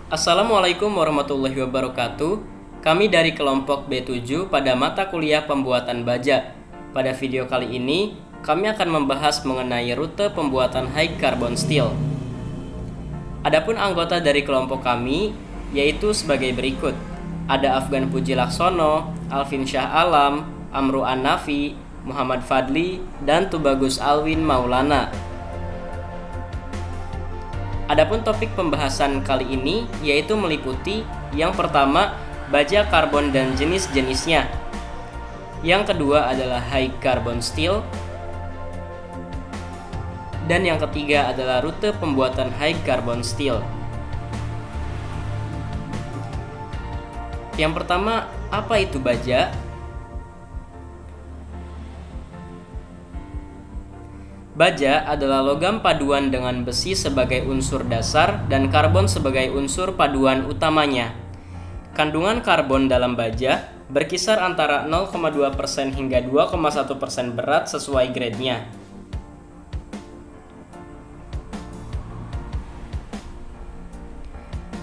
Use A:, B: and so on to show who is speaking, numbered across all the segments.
A: Assalamualaikum warahmatullahi wabarakatuh. Kami dari kelompok B7 pada mata kuliah pembuatan baja. Pada video kali ini, kami akan membahas mengenai rute pembuatan high carbon steel. Adapun anggota dari kelompok kami yaitu sebagai berikut. Ada Afgan Puji Laksono, Alvin Syah Alam, Amru An-Nafi, Muhammad Fadli, dan Tubagus Alwin Maulana. Adapun topik pembahasan kali ini yaitu meliputi yang pertama, baja karbon dan jenis-jenisnya. Yang kedua adalah high carbon steel. Dan yang ketiga adalah rute pembuatan high carbon steel. Yang pertama, apa itu baja? Baja adalah logam paduan dengan besi sebagai unsur dasar dan karbon sebagai unsur paduan utamanya. Kandungan karbon dalam baja berkisar antara 0,2% hingga 2,1% berat sesuai grade-nya.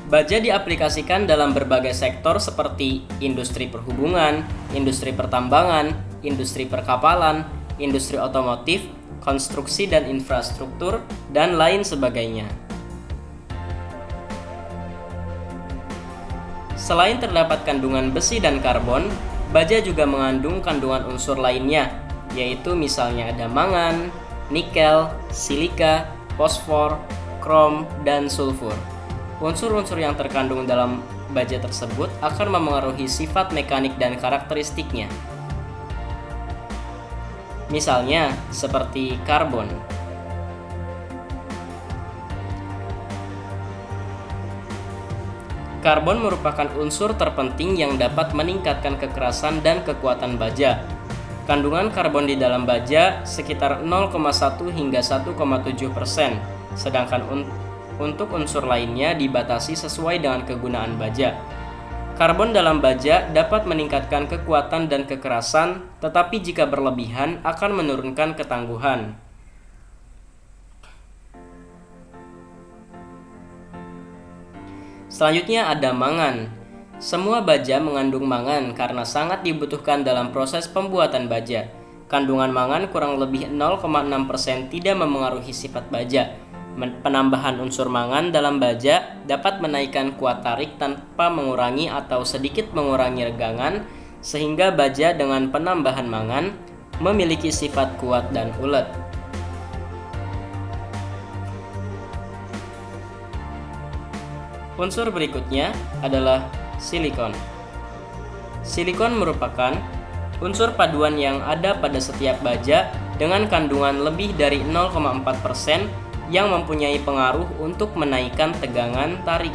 A: Baja diaplikasikan dalam berbagai sektor seperti industri perhubungan, industri pertambangan, industri perkapalan, industri otomotif, konstruksi dan infrastruktur, dan lain sebagainya. Selain terdapat kandungan besi dan karbon, baja juga mengandung kandungan unsur lainnya, yaitu misalnya ada mangan, nikel, silika, fosfor, krom, dan sulfur. Unsur-unsur yang terkandung dalam baja tersebut akan memengaruhi sifat mekanik dan karakteristiknya. Misalnya seperti karbon. Karbon merupakan unsur terpenting yang dapat meningkatkan kekerasan dan kekuatan baja. Kandungan karbon di dalam baja sekitar 0,1 hingga 1,7%, sedangkan untuk unsur lainnya dibatasi sesuai dengan kegunaan baja. Karbon dalam baja dapat meningkatkan kekuatan dan kekerasan, tetapi jika berlebihan akan menurunkan ketangguhan. Selanjutnya ada mangan. Semua baja mengandung mangan karena sangat dibutuhkan dalam proses pembuatan baja. Kandungan mangan kurang lebih 0,6% tidak memengaruhi sifat baja. Penambahan unsur mangan dalam baja dapat menaikkan kuat tarik tanpa mengurangi atau sedikit mengurangi regangan, sehingga baja dengan penambahan mangan memiliki sifat kuat dan ulet. Unsur berikutnya adalah silikon. Silikon merupakan unsur paduan yang ada pada setiap baja dengan kandungan lebih dari 0,4% yang mempunyai pengaruh untuk menaikkan tegangan tarik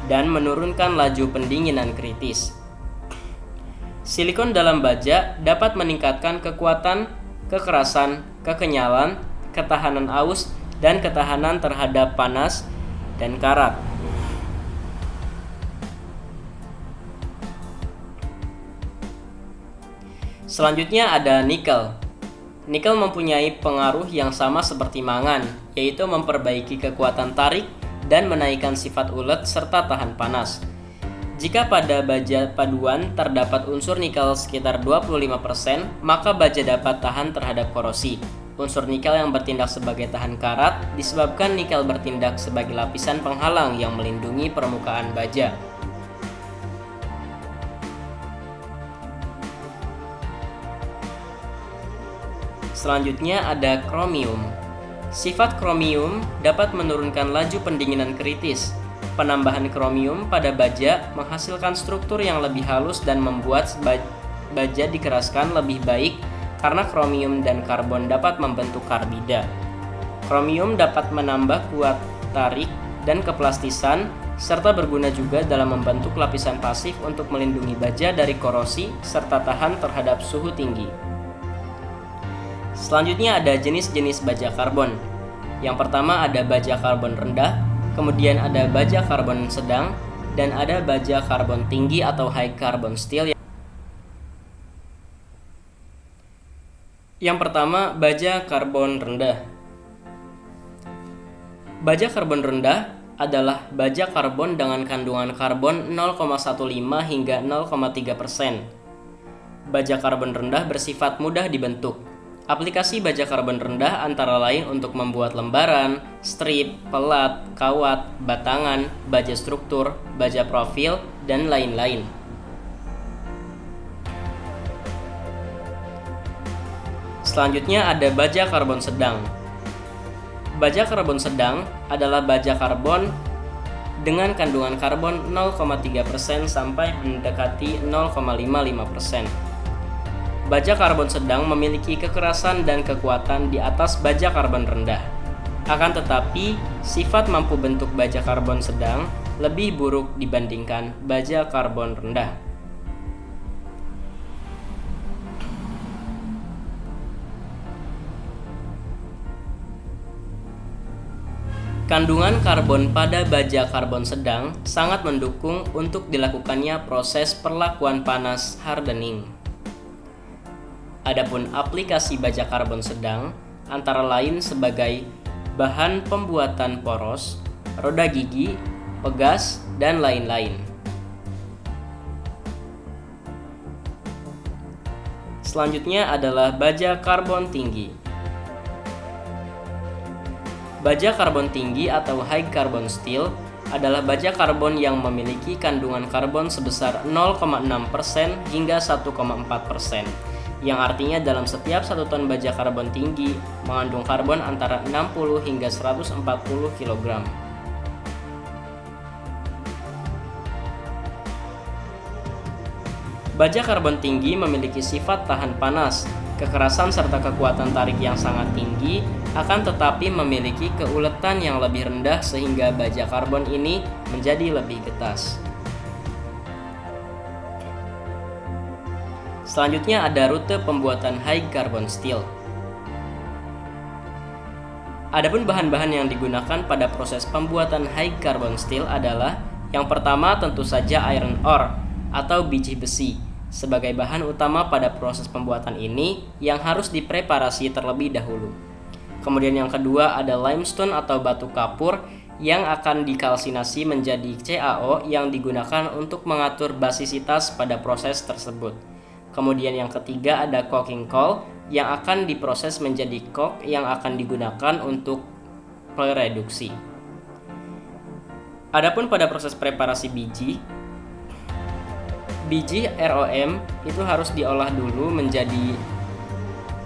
A: dan menurunkan laju pendinginan kritis. Silikon dalam baja dapat meningkatkan kekuatan, kekerasan, kekenyalan, ketahanan aus, dan ketahanan terhadap panas dan karat. Selanjutnya ada nikel. Nikel mempunyai pengaruh yang sama seperti mangan, yaitu memperbaiki kekuatan tarik dan menaikkan sifat ulet serta tahan panas. Jika pada baja paduan terdapat unsur nikel sekitar 25%, maka baja dapat tahan terhadap korosi. Unsur nikel yang bertindak sebagai tahan karat disebabkan nikel bertindak sebagai lapisan penghalang yang melindungi permukaan baja. Selanjutnya ada kromium. Sifat kromium dapat menurunkan laju pendinginan kritis. Penambahan kromium pada baja menghasilkan struktur yang lebih halus dan membuat baja dikeraskan lebih baik karena kromium dan karbon dapat membentuk karbida. Kromium dapat menambah kuat tarik dan keplastisan serta berguna juga dalam membentuk lapisan pasif untuk melindungi baja dari korosi serta tahan terhadap suhu tinggi. Selanjutnya ada jenis-jenis baja karbon. Yang pertama ada baja karbon rendah, kemudian ada baja karbon sedang, dan ada baja karbon tinggi atau high carbon steel. Yang pertama, baja karbon rendah. Baja karbon rendah adalah baja karbon dengan kandungan karbon 0,15 hingga 0,3%. Baja karbon rendah bersifat mudah dibentuk. Aplikasi baja karbon rendah antara lain untuk membuat lembaran, strip, pelat, kawat, batangan, baja struktur, baja profil, dan lain-lain. Selanjutnya ada baja karbon sedang. Baja karbon sedang adalah baja karbon dengan kandungan karbon 0,3% sampai mendekati 0,55%. Baja karbon sedang memiliki kekerasan dan kekuatan di atas baja karbon rendah. Akan tetapi, sifat mampu bentuk baja karbon sedang lebih buruk dibandingkan baja karbon rendah. Kandungan karbon pada baja karbon sedang sangat mendukung untuk dilakukannya proses perlakuan panas hardening. Adapun aplikasi baja karbon sedang antara lain sebagai bahan pembuatan poros, roda gigi, pegas, dan lain-lain. Selanjutnya adalah baja karbon tinggi. Baja karbon tinggi atau high carbon steel adalah baja karbon yang memiliki kandungan karbon sebesar 0,6% hingga 1,4%, yang artinya dalam setiap 1 ton baja karbon tinggi mengandung karbon antara 60 hingga 140 kg. Baja karbon tinggi memiliki sifat tahan panas, kekerasan serta kekuatan tarik yang sangat tinggi, akan tetapi memiliki keuletan yang lebih rendah sehingga baja karbon ini menjadi lebih getas. Selanjutnya ada rute pembuatan high carbon steel. Adapun bahan-bahan yang digunakan pada proses pembuatan high carbon steel adalah yang pertama tentu saja iron ore atau biji besi sebagai bahan utama pada proses pembuatan ini yang harus dipreparasi terlebih dahulu. Kemudian yang kedua ada limestone atau batu kapur yang akan dikalsinasi menjadi CaO yang digunakan untuk mengatur basisitas pada proses tersebut. Kemudian yang ketiga ada coking coal yang akan diproses menjadi coke yang akan digunakan untuk pereduksi. Adapun pada proses preparasi biji ROM itu harus diolah dulu menjadi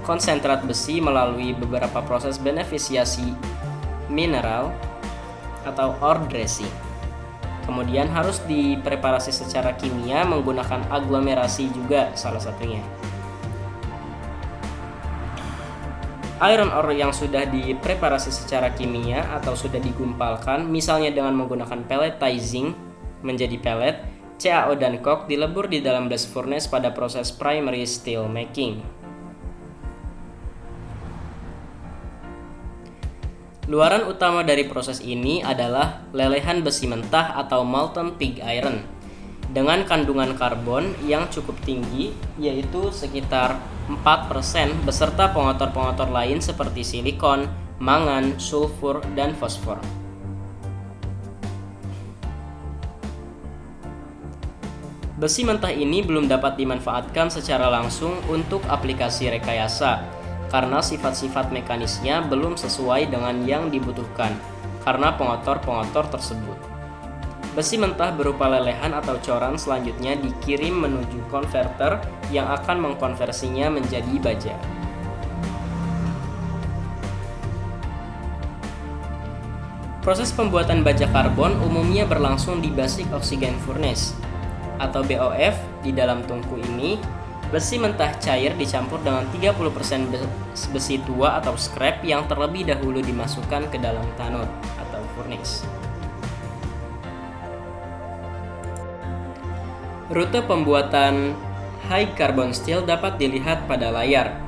A: konsentrat besi melalui beberapa proses beneficiasi mineral atau ore dressing. Kemudian harus dipreparasi secara kimia menggunakan aglomerasi juga salah satunya. Iron ore yang sudah dipreparasi secara kimia atau sudah digumpalkan, misalnya dengan menggunakan pelletizing menjadi pellet, CaO dan coke dilebur di dalam blast furnace pada proses primary steel making. Luaran utama dari proses ini adalah lelehan besi mentah atau molten pig iron dengan kandungan karbon yang cukup tinggi yaitu sekitar 4% beserta pengotor-pengotor lain seperti silikon, mangan, sulfur, dan fosfor. Besi mentah ini belum dapat dimanfaatkan secara langsung untuk aplikasi rekayasa karena sifat-sifat mekanisnya belum sesuai dengan yang dibutuhkan karena pengotor-pengotor tersebut. Besi mentah berupa lelehan atau coran selanjutnya dikirim menuju konverter yang akan mengkonversinya menjadi baja. Proses pembuatan baja karbon umumnya berlangsung di Basic Oxygen Furnace atau BOF. Di dalam tungku ini, besi mentah cair dicampur dengan 30% besi tua atau scrap yang terlebih dahulu dimasukkan ke dalam tanut atau furnace. Rute pembuatan high carbon steel dapat dilihat pada layar.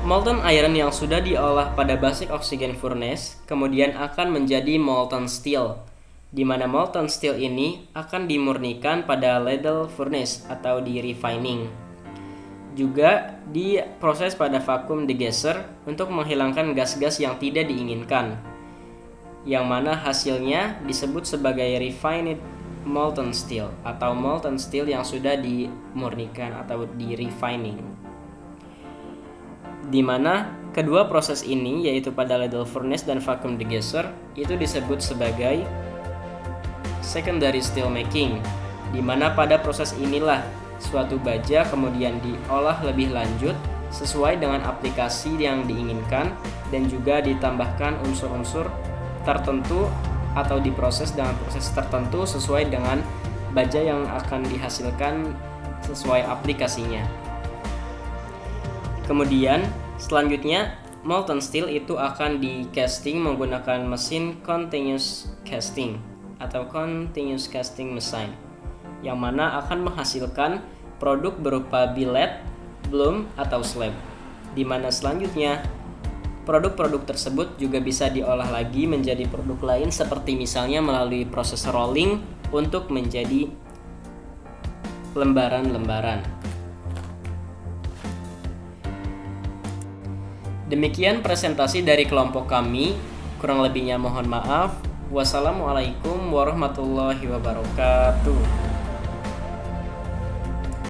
A: Molten iron yang sudah diolah pada Basic Oxygen Furnace kemudian akan menjadi molten steel, di mana molten steel ini akan dimurnikan pada ladle furnace atau di refining. Juga diproses pada vacuum degasser untuk menghilangkan gas-gas yang tidak diinginkan. yang mana hasilnya disebut sebagai refined molten steel atau molten steel yang sudah dimurnikan atau di refining. Di mana kedua proses ini, yaitu pada ladle furnace dan vacuum degasser, itu disebut sebagai secondary steel making, di mana pada proses inilah suatu baja kemudian diolah lebih lanjut sesuai dengan aplikasi yang diinginkan dan juga ditambahkan unsur-unsur tertentu atau diproses dengan proses tertentu sesuai dengan baja yang akan dihasilkan sesuai aplikasinya. Kemudian selanjutnya molten steel itu akan di casting menggunakan mesin continuous casting atau continuous casting machine, yang mana akan menghasilkan produk berupa billet, bloom atau slab, di mana selanjutnya produk-produk tersebut juga bisa diolah lagi menjadi produk lain seperti misalnya melalui proses rolling untuk menjadi lembaran-lembaran. Demikian presentasi dari kelompok kami, kurang lebihnya mohon maaf. Wassalamualaikum warahmatullahi wabarakatuh.